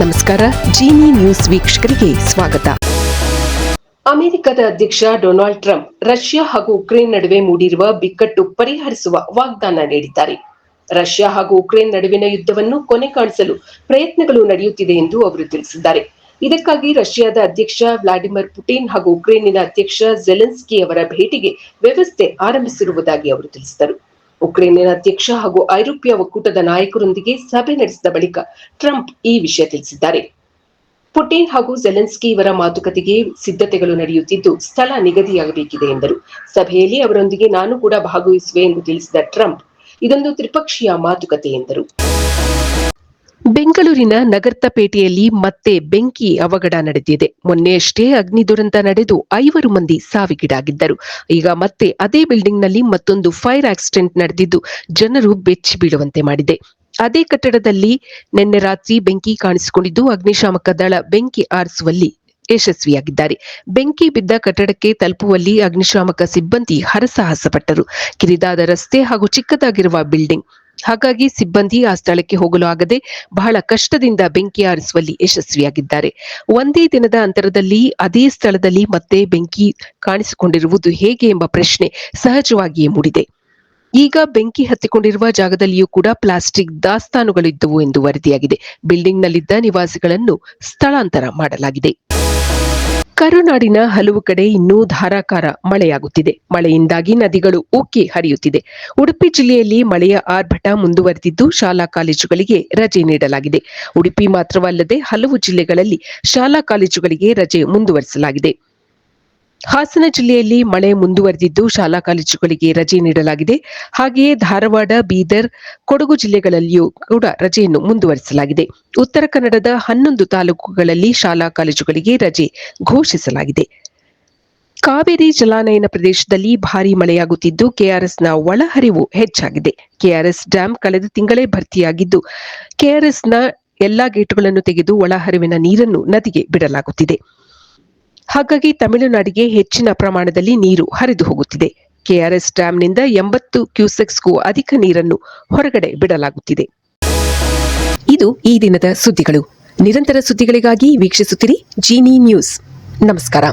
ನಮಸ್ಕಾರ. ಜಿನಿ ನ್ಯೂಸ್ ವೀಕ್ಷಕರಿಗೆ ಸ್ವಾಗತ. ಅಮೆರಿಕದ ಅಧ್ಯಕ್ಷ ಡೊನಾಲ್ಡ್ ಟ್ರಂಪ್ ರಷ್ಯಾ ಹಾಗೂ ಉಕ್ರೇನ್ ನಡುವೆ ಮೂಡಿರುವ ಬಿಕ್ಕಟ್ಟು ಪರಿಹರಿಸುವ ವಾಗ್ದಾನ ನೀಡಿದ್ದಾರೆ. ರಷ್ಯಾ ಹಾಗೂ ಉಕ್ರೇನ್ ನಡುವಿನ ಯುದ್ಧವನ್ನು ಕೊನೆ ಕಾಣಿಸಲು ಪ್ರಯತ್ನಗಳು ನಡೆಯುತ್ತಿದೆ ಎಂದು ಅವರು ತಿಳಿಸಿದ್ದಾರೆ. ಇದಕ್ಕಾಗಿ ರಷ್ಯಾದ ಅಧ್ಯಕ್ಷ ವ್ಲಾಡಿಮಿರ್ ಪುಟಿನ್ ಹಾಗೂ ಉಕ್ರೇನಿನ ಅಧ್ಯಕ್ಷ ಝೆಲೆನ್ಸ್ಕಿ ಅವರ ಭೇಟಿಗೆ ವ್ಯವಸ್ಥೆ ಆರಂಭಿಸಿರುವುದಾಗಿ ಅವರು ತಿಳಿಸಿದರು. ಉಕ್ರೇನಿನ ಅಧ್ಯಕ್ಷ ಹಾಗೂ ಐರೋಪ್ಯ ಒಕ್ಕೂಟದ ನಾಯಕರೊಂದಿಗೆ ಸಭೆ ನಡೆಸಿದ ಬಳಿಕ ಟ್ರಂಪ್ ಈ ವಿಷಯ ತಿಳಿಸಿದ್ದಾರೆ. ಪುಟಿನ್ ಹಾಗೂ ಝೆಲೆನ್ಸ್ಕಿ ಇವರ ಮಾತುಕತೆಗೆ ಸಿದ್ಧತೆಗಳು ನಡೆಯುತ್ತಿದ್ದು ಸ್ಥಳ ನಿಗದಿಯಾಗಬೇಕಿದೆ ಎಂದರು. ಸಭೆಯಲ್ಲಿ ಅವರೊಂದಿಗೆ ನಾನು ಕೂಡ ಭಾಗವಹಿಸುವೆ ಎಂದು ತಿಳಿಸಿದ ಟ್ರಂಪ್, ಇದೊಂದು ತ್ರಿಪಕ್ಷೀಯ ಮಾತುಕತೆ ಎಂದರು. ಬೆಂಗಳೂರಿನ ನಗರ್ತಪೇಟೆಯಲ್ಲಿ ಮತ್ತೆ ಬೆಂಕಿ ಅವಘಡ ನಡೆದಿದೆ. ಮೊನ್ನೆಯಷ್ಟೇ ಅಗ್ನಿ ದುರಂತ ನಡೆದು 5 ಮಂದಿ ಸಾವಿಗೀಡಾಗಿದ್ದರು. ಈಗ ಮತ್ತೆ ಅದೇ ಬಿಲ್ಡಿಂಗ್ನಲ್ಲಿ ಮತ್ತೊಂದು ಫೈರ್ ಆಕ್ಸಿಡೆಂಟ್ ನಡೆದಿದ್ದು ಜನರು ಬೆಚ್ಚಿ ಬೀಳುವಂತೆ ಮಾಡಿದೆ. ಅದೇ ಕಟ್ಟಡದಲ್ಲಿ ನಿನ್ನೆ ರಾತ್ರಿ ಬೆಂಕಿ ಕಾಣಿಸಿಕೊಂಡಿದ್ದು ಅಗ್ನಿಶಾಮಕ ದಳ ಬೆಂಕಿ ಆರಿಸುವಲ್ಲಿ ಯಶಸ್ವಿಯಾಗಿದ್ದಾರೆ. ಬೆಂಕಿ ಬಿದ್ದ ಕಟ್ಟಡಕ್ಕೆ ತಲುಪುವಲ್ಲಿ ಅಗ್ನಿಶಾಮಕ ಸಿಬ್ಬಂದಿ ಹರಸಾಹಸ ಪಟ್ಟರು. ಕಿರಿದಾದ ರಸ್ತೆ ಹಾಗೂ ಚಿಕ್ಕದಾಗಿರುವ ಬಿಲ್ಡಿಂಗ್, ಹಾಗಾಗಿ ಸಿಬ್ಬಂದಿ ಆ ಸ್ಥಳಕ್ಕೆ ಹೋಗಲು ಆಗದೆ ಬಹಳ ಕಷ್ಟದಿಂದ ಬೆಂಕಿ ಆರಿಸುವಲ್ಲಿ ಯಶಸ್ವಿಯಾಗಿದ್ದಾರೆ. ಒಂದೇ ದಿನದ ಅಂತರದಲ್ಲಿ ಅದೇ ಸ್ಥಳದಲ್ಲಿ ಮತ್ತೆ ಬೆಂಕಿ ಕಾಣಿಸಿಕೊಂಡಿರುವುದು ಹೇಗೆ ಎಂಬ ಪ್ರಶ್ನೆ ಸಹಜವಾಗಿಯೇ ಮೂಡಿದೆ. ಈಗ ಬೆಂಕಿ ಹತ್ತಿಕೊಂಡಿರುವ ಜಾಗದಲ್ಲಿಯೂ ಕೂಡ ಪ್ಲಾಸ್ಟಿಕ್ ದಾಸ್ತಾನುಗಳಿದ್ದವು ಎಂದು ವರದಿಯಾಗಿದೆ. ಬಿಲ್ಡಿಂಗ್ನಲ್ಲಿದ್ದ ನಿವಾಸಿಗಳನ್ನು ಸ್ಥಳಾಂತರ ಮಾಡಲಾಗಿದೆ. ಕರುನಾಡಿನ ಹಲವು ಕಡೆ ಇನ್ನೂ ಧಾರಾಕಾರ ಮಳೆಯಾಗುತ್ತಿದೆ. ಮಳೆಯಿಂದಾಗಿ ನದಿಗಳು ಉಕ್ಕಿ ಹರಿಯುತ್ತಿದೆ. ಉಡುಪಿ ಜಿಲ್ಲೆಯಲ್ಲಿ ಮಳೆಯ ಆರ್ಭಟ ಮುಂದುವರೆದಿದ್ದು ಶಾಲಾ ಕಾಲೇಜುಗಳಿಗೆ ರಜೆ ನೀಡಲಾಗಿದೆ. ಉಡುಪಿ ಮಾತ್ರವಲ್ಲದೆ ಹಲವು ಜಿಲ್ಲೆಗಳಲ್ಲಿ ಶಾಲಾ ಕಾಲೇಜುಗಳಿಗೆ ರಜೆ ಮುಂದುವರಿಸಲಾಗಿದೆ. ಹಾಸನ ಜಿಲ್ಲೆಯಲ್ಲಿ ಮಳೆ ಮುಂದುವರೆದಿದ್ದು ಶಾಲಾ ಕಾಲೇಜುಗಳಿಗೆ ರಜೆ ನೀಡಲಾಗಿದೆ. ಹಾಗೆಯೇ ಧಾರವಾಡ, ಬೀದರ್, ಕೊಡಗು ಜಿಲ್ಲೆಗಳಲ್ಲಿಯೂ ಕೂಡ ರಜೆಯನ್ನು ಮುಂದುವರಿಸಲಾಗಿದೆ. ಉತ್ತರ ಕನ್ನಡದ 11 ತಾಲೂಕುಗಳಲ್ಲಿ ಶಾಲಾ ಕಾಲೇಜುಗಳಿಗೆ ರಜೆ ಘೋಷಿಸಲಾಗಿದೆ. ಕಾವೇರಿ ಜಲಾನಯನ ಪ್ರದೇಶದಲ್ಲಿ ಭಾರೀ ಮಳೆಯಾಗುತ್ತಿದ್ದು ಕೆಆರ್ಎಸ್ನ ಒಳಹರಿವು ಹೆಚ್ಚಾಗಿದೆ. ಕೆಆರ್ಎಸ್ ಡ್ಯಾಂ ಕಳೆದ ತಿಂಗಳೇ ಭರ್ತಿಯಾಗಿದ್ದು ಕೆಆರ್ಎಸ್ನ ಎಲ್ಲಾ ಗೇಟುಗಳನ್ನು ತೆಗೆದು ಒಳಹರಿವಿನ ನೀರನ್ನು ನದಿಗೆ ಬಿಡಲಾಗುತ್ತಿದೆ. ಹಾಗಾಗಿ ತಮಿಳುನಾಡಿಗೆ ಹೆಚ್ಚಿನ ಪ್ರಮಾಣದಲ್ಲಿ ನೀರು ಹರಿದು ಹೋಗುತ್ತಿದೆ. ಕೆಆರ್ಎಸ್ ಡ್ಯಾಂನಿಂದ 80 ಕ್ಯೂಸೆಕ್ಸ್ಗೂ ಅಧಿಕ ನೀರನ್ನು ಹೊರಗಡೆ ಬಿಡಲಾಗುತ್ತಿದೆ. ಇದು ಈ ದಿನದ ಸುದ್ದಿಗಳು. ನಿರಂತರ ಸುದ್ದಿಗಳಿಗಾಗಿ ವೀಕ್ಷಿಸುತ್ತಿರಿ ಜಿನಿ ನ್ಯೂಸ್. ನಮಸ್ಕಾರ.